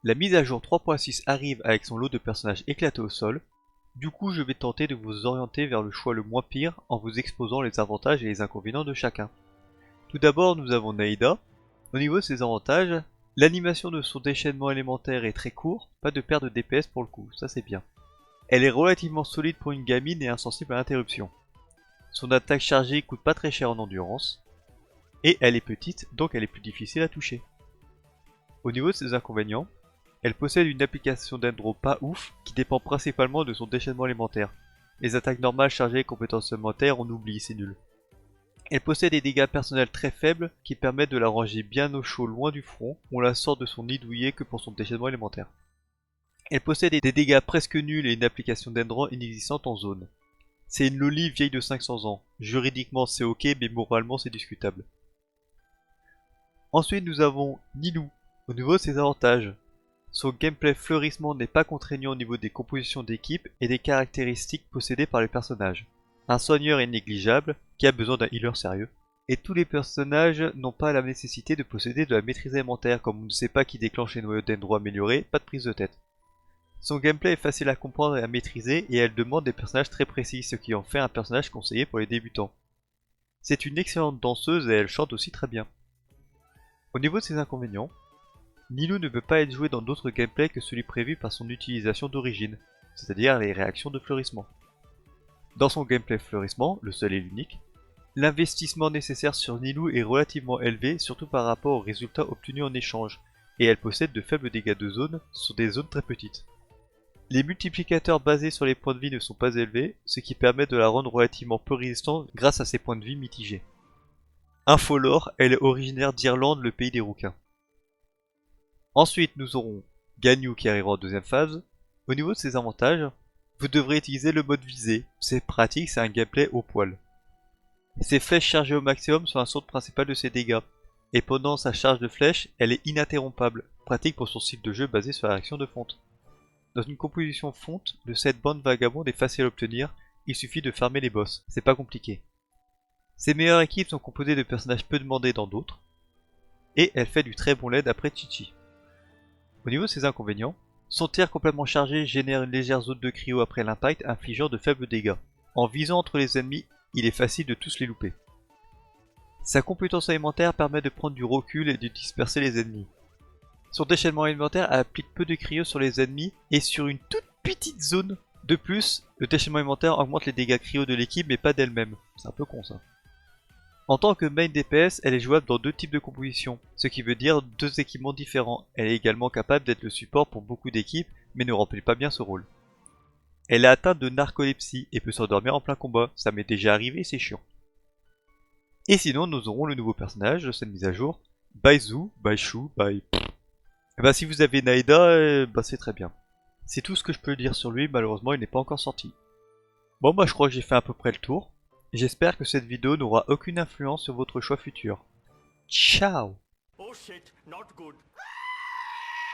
La mise à jour 3.6 arrive avec son lot de personnages éclatés au sol, du coup je vais tenter de vous orienter vers le choix le moins pire en vous exposant les avantages et les inconvénients de chacun. Tout d'abord nous avons Naïda. Au niveau de ses avantages, l'animation de son déchaînement élémentaire est très court, pas de perte de DPS pour le coup, ça c'est bien. Elle est relativement solide pour une gamine et insensible à l'interruption. Son attaque chargée coûte pas très cher en endurance, et elle est petite donc elle est plus difficile à toucher. Au niveau de ses inconvénients, elle possède une application d'endro pas ouf qui dépend principalement de son déchaînement élémentaire. Les attaques normales chargées et compétences supplémentaires on oublie, c'est nul. Elle possède des dégâts personnels très faibles qui permettent de la ranger bien au chaud loin du front, on la sort de son nid douillet que pour son déchaînement élémentaire. Elle possède des dégâts presque nuls et une application d'endro inexistante en zone. C'est une loli vieille de 500 ans, juridiquement c'est ok mais moralement c'est discutable. Ensuite nous avons Nilou. Au niveau de ses avantages, son gameplay fleurissement n'est pas contraignant au niveau des compositions d'équipe et des caractéristiques possédées par les personnages. Un soigneur est négligeable, qui a besoin d'un healer sérieux, et tous les personnages n'ont pas la nécessité de posséder de la maîtrise élémentaire, comme on ne sait pas qui déclenche les noyaux d'endro améliorés, pas de prise de tête. Son gameplay est facile à comprendre et à maîtriser, et elle demande des personnages très précis, ce qui en fait un personnage conseillé pour les débutants. C'est une excellente danseuse et elle chante aussi très bien. Au niveau de ses inconvénients, Nilou ne peut pas être joué dans d'autres gameplays que celui prévu par son utilisation d'origine, c'est-à-dire les réactions de fleurissement. Dans son gameplay fleurissement, le seul et l'unique, l'investissement nécessaire sur Nilou est relativement élevé, surtout par rapport aux résultats obtenus en échange, et elle possède de faibles dégâts de zone sur des zones très petites. Les multiplicateurs basés sur les points de vie ne sont pas élevés, ce qui permet de la rendre relativement peu résistante grâce à ses points de vie mitigés. Infolore, elle est originaire d'Irlande, le pays des rouquins. Ensuite, nous aurons Ganyu qui arrivera en deuxième phase. Au niveau de ses avantages, vous devrez utiliser le mode visée. C'est pratique, c'est un gameplay au poil. Ses flèches chargées au maximum sont la source principale de ses dégâts. Et pendant sa charge de flèche, elle est ininterrompable, pratique pour son style de jeu basé sur la réaction de fonte. Dans une composition fonte, le set bande vagabonde est facile à obtenir, il suffit de farmer les boss, c'est pas compliqué. Ses meilleures équipes sont composées de personnages peu demandés dans d'autres, et elle fait du très bon LED après Chichi. Au niveau de ses inconvénients, son tir complètement chargé génère une légère zone de cryo après l'impact infligeant de faibles dégâts. En visant entre les ennemis, il est facile de tous les louper. Sa compétence élémentaire permet de prendre du recul et de disperser les ennemis. Son déchaînement élémentaire applique peu de cryo sur les ennemis et sur une toute petite zone. De plus, le déchaînement élémentaire augmente les dégâts cryo de l'équipe mais pas d'elle-même. C'est un peu con ça. En tant que main DPS, elle est jouable dans deux types de compositions, ce qui veut dire deux équipements différents. Elle est également capable d'être le support pour beaucoup d'équipes, mais ne remplit pas bien ce rôle. Elle est atteinte de narcolepsie et peut s'endormir en plein combat, ça m'est déjà arrivé, c'est chiant. Et sinon, nous aurons le nouveau personnage de cette mise à jour, Baizu, Baishu, Bai... Et bah si vous avez Naïda, c'est très bien. C'est tout ce que je peux dire sur lui, malheureusement il n'est pas encore sorti. Bon bah je crois que j'ai fait à peu près le tour. J'espère que cette vidéo n'aura aucune influence sur votre choix futur. Ciao! Oh shit, not good.